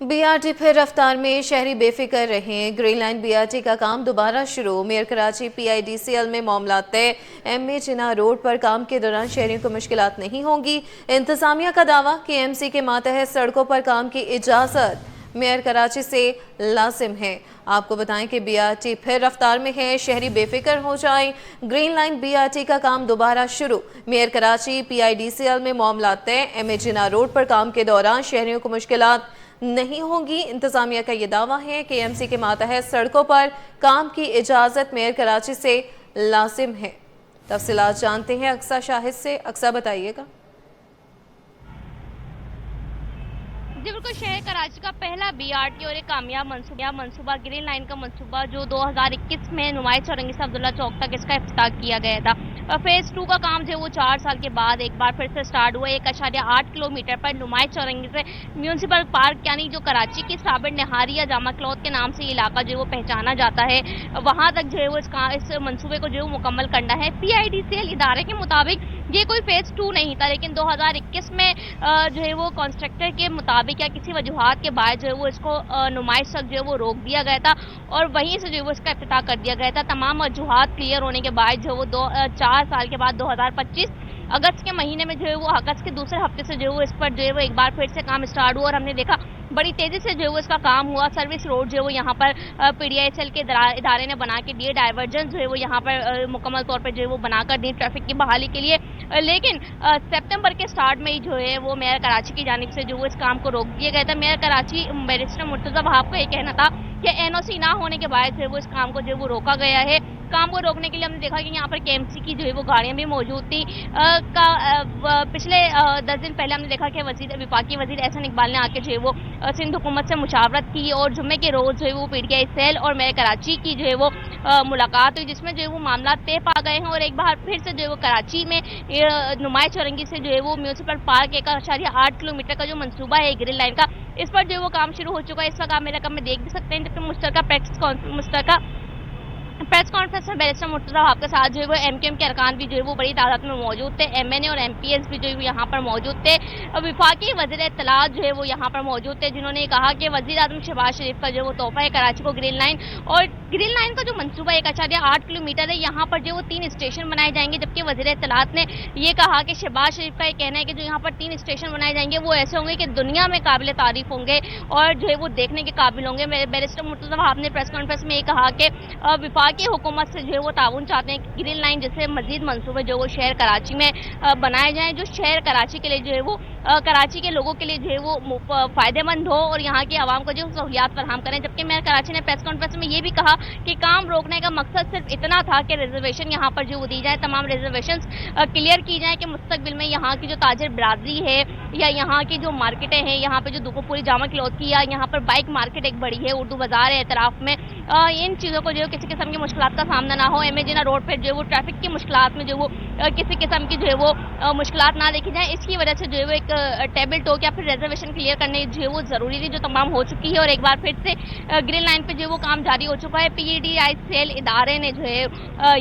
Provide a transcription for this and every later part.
BRT फिर रफ्तार में, शहरी बेफिक्र रहें। ग्रीन लाइन BRT का काम दोबारा शुरू। मेयर कराची PIDCL में मामला तय। MA जिन्ना रोड पर काम के दौरान शहरियों को मुश्किलात नहीं होंगी। इंतजामिया का दावा कि MC के मातहत सड़कों पर काम की इजाज़त मेयर कराची से लाजिम है। आपको बताएं कि BRT फिर रफ्तार में है, शहरी बेफिक्र हो जाएं। ग्रीन लाइन BRT का काम दोबारा शुरू। मेयर कराची PIDCL में मामला तय। MA जिन्ना रोड पर काम के दौरान शहरियों को मुश्किलात नहीं होंगी। इंतजामिया का ये दावा है कि MC के मातहत सड़कों पर काम की इजाज़त मेयर कराची से लाजिम है। तफसीलात जानते हैं अक्सा शाहिद से। अक्सा बताइएगा। जी बिल्कुल, शहर कराची का पहला BRT और एक कामयाब मंसूबा ग्रीन लाइन का मंसूबा जो 2021 में नुमाइश चौरंगी से अब्दुल्ला चौक तक इसका इफ्तिताह किया गया था। फेज 2 का काम जो है वो 4 साल के बाद एक बार फिर से स्टार्ट हुआ। 1.8 किलोमीटर पर नुमाइश चौरंगी से म्यूनसिपल पार्क यानी जो कराची की साबिर निहारी या जामा क्लॉथ के नाम से ये इलाका जो है वो पहचाना जाता है, वहाँ तक जो है वो इस मंसूबे को जो है मुकम्मल करना है। PIDCL इदारे के मुताबिक ये कोई फेज 2 नहीं था, लेकिन 2021 में जो है वो कॉन्ट्रैक्टर के मुताबिक या किसी वजूहात के बाद जो है वो इसको नुमाइश तक जो है वो रोक दिया गया था और वहीं से जो है वो इसका इफ्तिताह कर दिया गया था। तमाम वजूहात क्लियर होने के बाद जो है वो 4 साल के बाद 2025 अगस्त के महीने में जो है वो अगस्त के दूसरे हफ्ते से जो है वो इस पर जो है वो एक बार फिर से काम स्टार्ट हुआ और हमने देखा बड़ी तेजी से जो है वो इसका काम हुआ। सर्विस रोड जो है वो यहाँ पर PDICL के इदारे ने बना के दिए, डाइवर्जन जो है वो यहाँ पर मुकम्मल तौर पर जो है वो बनाकर दी ट्रैफिक की बहाली के लिए। लेकिन सितंबर के स्टार्ट में ही जो है वो मेयर कराची की जानिब से जो वो इस काम को रोक दिया गया था। मेयर कराची बैरिस्टर मुर्तज़ा वहाब का ये कहना था कि NOC ना होने के बाद जो है वो इस काम को जो है वो रोका गया है। काम को रोकने के लिए हमने देखा कि यहाँ पर KMC की जो है वो गाड़ियाँ भी मौजूद थी। पिछले 10 दिन पहले हमने देखा कि विफाकी वजीर एहसन इकबाल ने आके जो है वो सिंध हुकूमत से मुशावरत की और जुम्मे के रोज़ जो है वो PDICL और मेयर कराची की जो है वो मुलाकात हुई, जिसमें जो है वो मामला तय पा गए हैं और एक बार फिर से जो है वो कराची में नुमाइश चौरंगी से जो है वो म्यूनसिपल पार्क 1.8 किलोमीटर का जो मंसूबा है ग्रीन लाइन का, इस पर जो है वो काम शुरू हो चुका है। इस वक्त आप मेरे कम में देख भी सकते हैं, जबकि मुश्तरका प्रेस कॉन्फ्रेंस में बैरिस्टर मुर्तज़ा वहाब के साथ जो है वो MQM के अरकान भी जो है वो बड़ी तादाद में मौजूद थे। MNA और MPS भी जो है यहाँ पर मौजूद थे। विफाकी वज़ीर इत्तलात जो है वो यहाँ पर मौजूद थे, जिन्होंने कहा कि वज़ीर आज़म शहबाज शरीफ का जो वो तोहफा है कराची को ग्रीन लाइन। और ग्रीन लाइन का जो मंसूबा 1.8 किलोमीटर है, यहाँ पर जो वो 3 स्टेशन बनाए जाएंगे, जबकि वज़ीर इत्तलात ने ये कहा कि शहबाज शरीफ का ये कहना है कि जो यहाँ पर 3 स्टेशन बनाए जाएंगे वो ऐसे होंगे कि दुनिया में काबिल तारीफ होंगे और जो है वो देखने के काबिल होंगे। बैरिस्टर मुर्तज़ा वहाब ने प्रेस कॉन्फ्रेंस में ये कहा कि विफाकी हुकूमत से जो है वो ताउन चाहते हैं कि ग्रीन लाइन जैसे मजीद मंसूबे जो वो शहर कराची में बनाए जाएं, जो शहर कराची के लिए जो है वो कराची के लोगों के लिए जो है वो फ़ायदेमंद हो और यहाँ की आवाम को जो सहूलियात फराहम करें। जबकि मेयर कराची ने प्रेस कॉन्फ्रेंस में ये भी कहा कि काम रोकने का मकसद सिर्फ इतना था कि रिजर्वेशन यहाँ पर जो दी जाए, तमाम रिजर्वेशन क्लियर की जाए कि मुस्तकबिल में यहाँ की जो ताजर बरादरी है या यहाँ की जो मार्केटें हैं, यहाँ पर जो दुकोपुरी जामा क्लॉथ की या यहाँ पर बाइक मार्केट एक बड़ी है, उर्दू बाजार है एतराफ़ में, इन चीज़ों को जो किसी किस्म की मुश्किलात का सामना ना हो। MA जिन्ना रोड पर जो है वो ट्रैफिक की मुश्किलात में जो वो किसी किस्म की जो है वो मुश्किलात ना देखी जाए, इसकी वजह से जो है वो एक टेबल टॉक या फिर रिजर्वेशन क्लियर करने जो है वो ज़रूरी थी, जो तमाम हो चुकी है और एक बार फिर से ग्रीन लाइन पे जो है वो काम जारी हो चुका है। PDICL इदारे ने जो है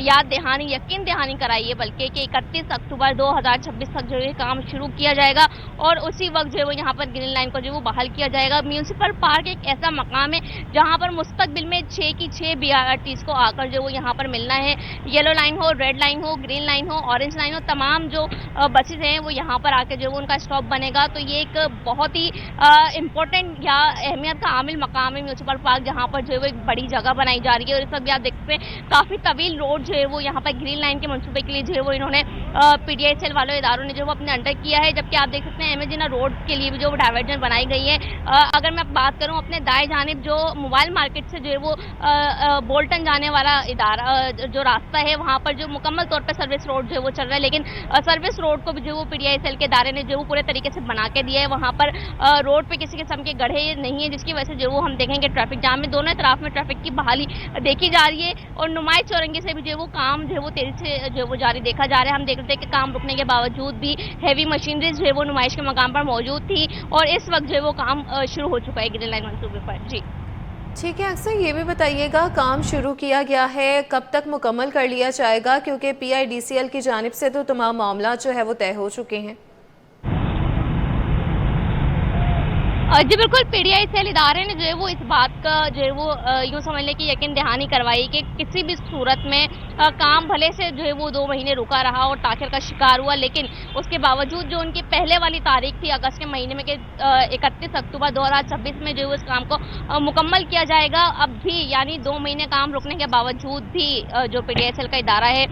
याद दहानी यकीन दहानी कराई है बल्कि कि 31 अक्टूबर 2026 तक जो है काम शुरू किया जाएगा और उसी वक्त जो है वो यहाँ पर ग्रीन लाइन को जो है वो बहाल किया जाएगा। म्यूनसिपल पार्क एक ऐसा मकाम है जहाँ पर मुस्तकबिल में 6 की 6 BRTs को आकर जो वो यहाँ पर मिलना है। येलो लाइन हो, रेड लाइन हो, ग्रीन लाइन हो, ऑरेंज लाइन हो, तमाम जो बसेज हैं वो यहाँ पर आके जो वो उनका स्टॉप बनेगा। तो ये एक बहुत ही इम्पोर्टेंट या अहमियत का आमिल मकाम है म्यूनसिपल पार्क, जहाँ पर जो है वो एक बड़ी जगह बनाई जा रही है और इस वक्त भी आप देखते हैं काफ़ी तवील रोड जो है वो यहाँ पर ग्रीन लाइन के मंसूबे के लिए जो है वो इन्होंने PDICL वालों इदारों ने जो वो अपने अंडर किया है। जबकि आप देख सकते हैं MA जिन्ना रोड के लिए भी जो डाइवर्जन बनाई गई है। अगर मैं बात करूँ अपने दाएं जानिब जो मोबाइल मार्केट से जो है वो बोल्टन जाने वाला इदारा जो रास्ता है, वहाँ पर जो मुकम्मल तौर पर सर्विस रोड जो है वो चल रहा है, लेकिन सर्विस रोड को भी जो वो PDICL के इदारे ने जो वो पूरे तरीके से बना के दिया है। वहाँ पर रोड पे किसी किस्म के गड्ढे नहीं है, जिसकी वजह से जो वो हम देखेंगे ट्रैफिक जाम में दोनों तरफ में ट्रैफिक की बहाली देखी जा रही है और नुमाइश चौरंगी से भी जो है वो काम जो है वो तेजी से जो है वो जारी देखा जा रहा है। हम देख रहे थे कि काम रुकने के बावजूद भी हैवी मशीनरी जो है वो नुमाइश के मकाम पर मौजूद थी और इस वक्त जो है वो काम शुरू हो चुका है ग्रीन लाइन मंसूबे पर। जी ठीक है, अक्सर ये भी बताइएगा काम शुरू किया गया है, कब तक मुकम्मल कर लिया जाएगा, क्योंकि PIDCL की जानिब से तो तमाम मामला जो है वो तय हो चुके हैं। जी बिल्कुल, पीडीआई सेल इदारे ने जो है वो इस बात का जो है वो यूँ समझ लें कि यकीन दहानी करवाई कि किसी भी सूरत में काम भले से जो है वो 2 महीने रुका रहा और ताख़िर का शिकार हुआ, लेकिन उसके बावजूद जो उनकी पहले वाली तारीख थी अगस्त के महीने में कि 31 अक्टूबर 2026 में जो है उस काम को मुकम्मल किया जाएगा। अब भी यानी 2 महीने काम रुकने के बावजूद भी जो पीडीआई सेल का इदारा है,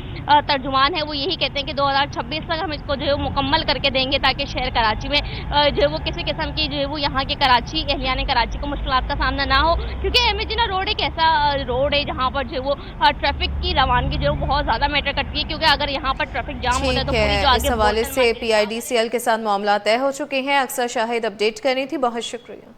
तर्जुमान है, वो यही कहते हैं कि 2026 तक हम इसको जो है मुकम्मल करके देंगे ताकि शहर कराची में जो है वो किसी किस्म की जो है वो यहाँ के कराची एहलियाने कराची को मुश्किलात का सामना ना हो, क्योंकि एमए जिना रोड एक ऐसा रोड है जहाँ पर जो है वो ट्रैफिक की रवानगी जो है वो बहुत ज़्यादा मैटर करती है, क्योंकि अगर यहाँ पर ट्रैफिक जाम होता है तो ठीक पूरी जो है, आगे इस हवाले बोतल से मार्केट PIDCL के साथ मामला तय हो चुके हैं। अक्सर शाहिद अपडेट कर रही थी, बहुत शुक्रिया।